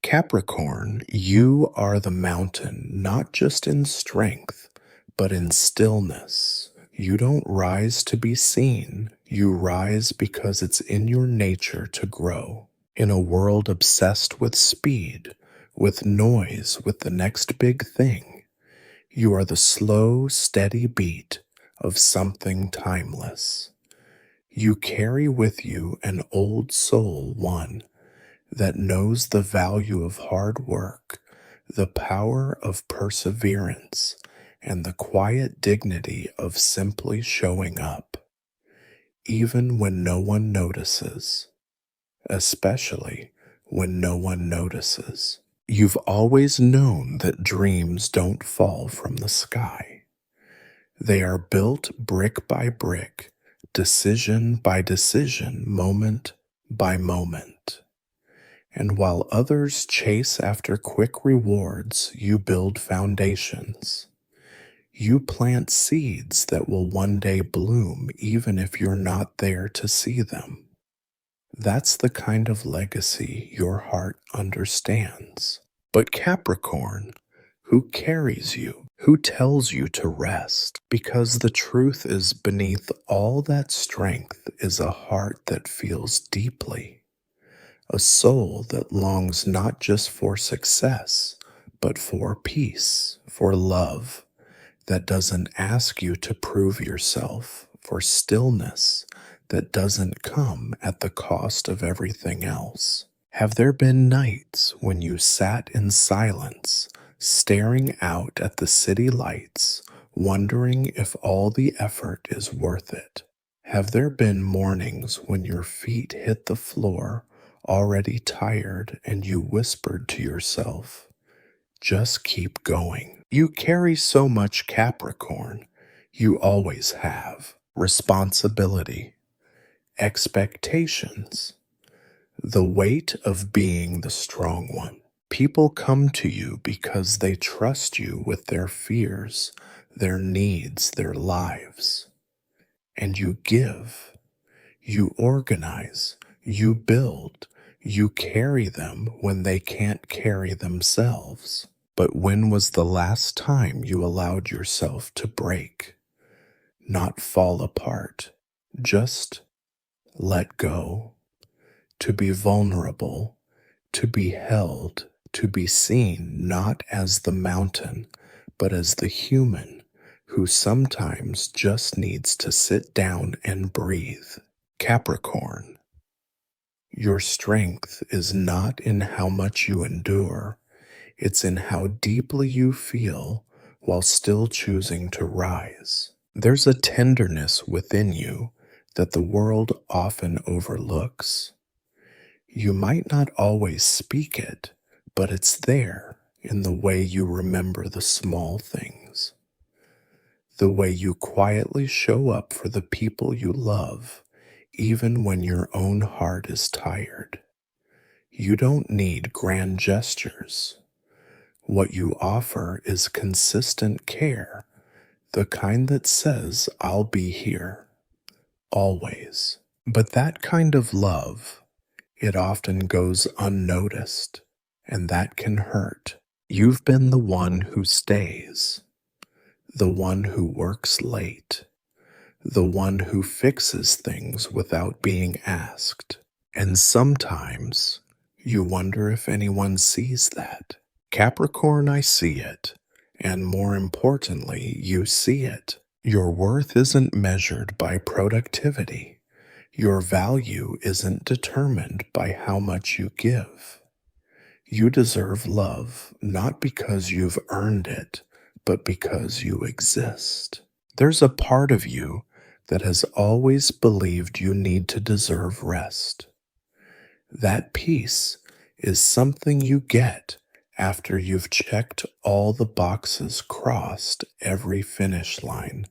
Capricorn, you are the mountain, not just in strength, but in stillness. You don't rise to be seen, you rise because it's in your nature to grow. In a world obsessed with speed, with noise, with the next big thing, you are the slow, steady beat of something timeless. You carry with you an old soul, one that knows the value of hard work, the power of perseverance, and the quiet dignity of simply showing up, even when no one notices, especially when no one notices. You've always known that dreams don't fall from the sky. They are built brick by brick, decision by decision, moment by moment. And while others chase after quick rewards, you build foundations. You plant seeds that will one day bloom even if you're not there to see them. That's the kind of legacy your heart understands. But Capricorn, who carries you? Who tells you to rest? Because the truth is, beneath all that strength is a heart that feels deeply. A soul that longs not just for success, but for peace, for love, that doesn't ask you to prove yourself, for stillness that doesn't come at the cost of everything else. Have there been nights when you sat in silence, staring out at the city lights, wondering if all the effort is worth it? Have there been mornings when your feet hit the floor, already tired, and you whispered to yourself, just keep going? You carry so much Capricorn. You always have. Responsibility, expectations, the weight of being the strong one. People come to you because they trust you with their fears, their needs, their lives. And you give, you organize, you build, you carry them when they can't carry themselves. But when was the last time you allowed yourself to break, not fall apart, just let go, to be vulnerable, to be held, to be seen not as the mountain, but as the human who sometimes just needs to sit down and breathe? Capricorn, your strength is not in how much you endure, it's in how deeply you feel while still choosing to rise. There's a tenderness within you that the world often overlooks. You might not always speak it, but it's there in the way you remember the small things, the way you quietly show up for the people you love, even when your own heart is tired. You don't need grand gestures. What you offer is consistent care, the kind that says, I'll be here, always. But that kind of love, it often goes unnoticed, and that can hurt. You've been the one who stays, the one who works late, the one who fixes things without being asked. And sometimes you wonder if anyone sees that. Capricorn, I see it. And more importantly, you see it. Your worth isn't measured by productivity. Your value isn't determined by how much you give. You deserve love, not because you've earned it, but because you exist. There's a part of you that has always believed you need to deserve rest. That peace is something you get after you've checked all the boxes, crossed every finish line,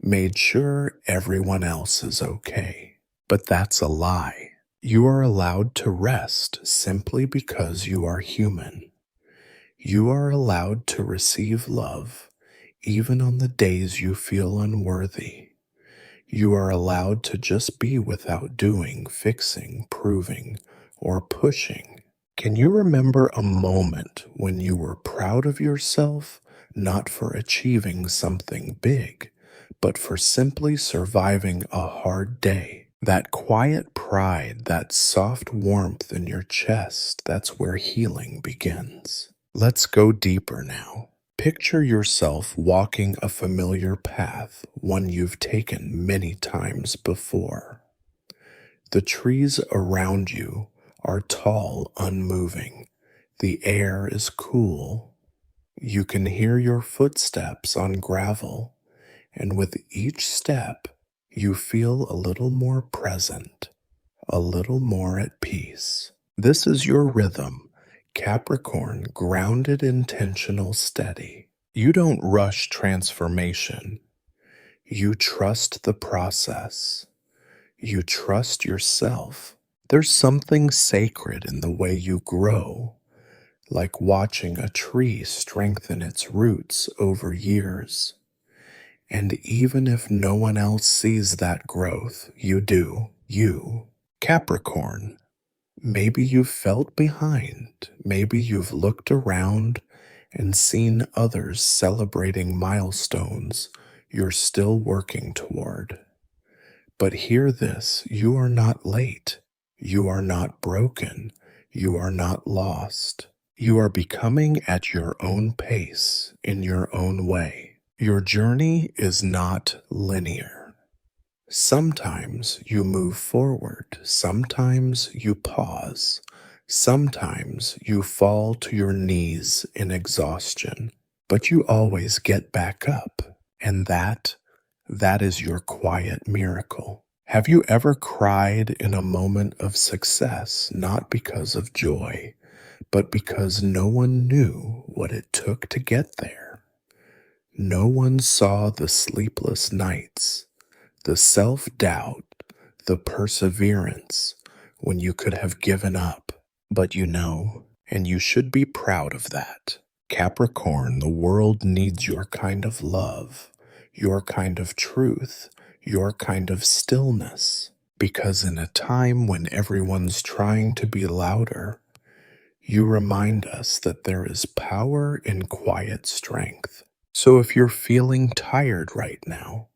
made sure everyone else is okay. But that's a lie. You are allowed to rest simply because you are human. You are allowed to receive love even on the days you feel unworthy. You are allowed to just be without doing, fixing, proving, or pushing. Can you remember a moment when you were proud of yourself, not for achieving something big, but for simply surviving a hard day? That quiet pride, that soft warmth in your chest, that's where healing begins. Let's go deeper now. Picture yourself walking a familiar path, one you've taken many times before. The trees around you are tall, unmoving. The air is cool. You can hear your footsteps on gravel, and with each step, you feel a little more present, a little more at peace. This is your rhythm, Capricorn, grounded, intentional, steady. You don't rush transformation. You trust the process. You trust yourself. There's something sacred in the way you grow, like watching a tree strengthen its roots over years. And even if no one else sees that growth, you do. You, Capricorn. Maybe you've felt behind. Maybe you've looked around and seen others celebrating milestones you're still working toward. But hear this, you are not late. You are not broken. You are not lost. You are becoming at your own pace, in your own way. Your journey is not linear. Sometimes you move forward. Sometimes you pause. Sometimes you fall to your knees in exhaustion. But you always get back up. And that is your quiet miracle. Have you ever cried in a moment of success, not because of joy, but because no one knew what it took to get there? No one saw the sleepless nights, the self-doubt, the perseverance when you could have given up. But you know, and you should be proud of that. Capricorn, the world needs your kind of love, your kind of truth, your kind of stillness. Because in a time when everyone's trying to be louder, you remind us that there is power in quiet strength. So if you're feeling tired right now,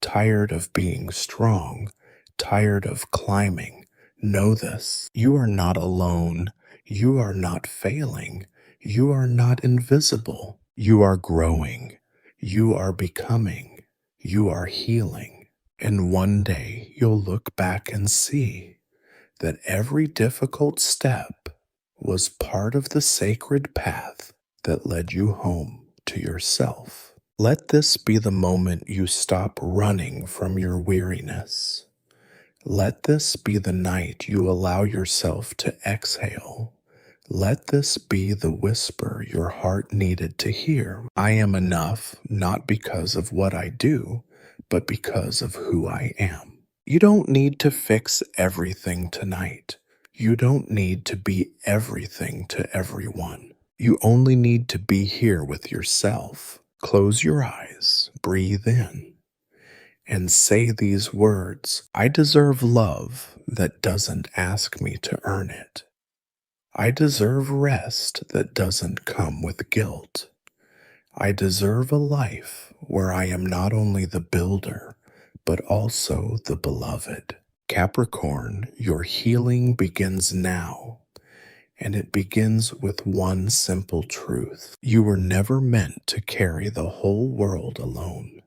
tired of being strong, tired of climbing, know this: you are not alone. You are not failing. You are not invisible. You are growing. You are becoming. You are healing. And one day you'll look back and see that every difficult step was part of the sacred path that led you home to yourself. Let this be the moment you stop running from your weariness. Let this be the night you allow yourself to exhale. Let this be the whisper your heart needed to hear. I am enough, not because of what I do, but because of who I am. You don't need to fix everything tonight. You don't need to be everything to everyone. You only need to be here with yourself. Close your eyes, breathe in, and say these words: I deserve love that doesn't ask me to earn it. I deserve rest that doesn't come with guilt. I deserve a life where I am not only the builder, but also the beloved. Capricorn, your healing begins now, and it begins with one simple truth. You were never meant to carry the whole world alone.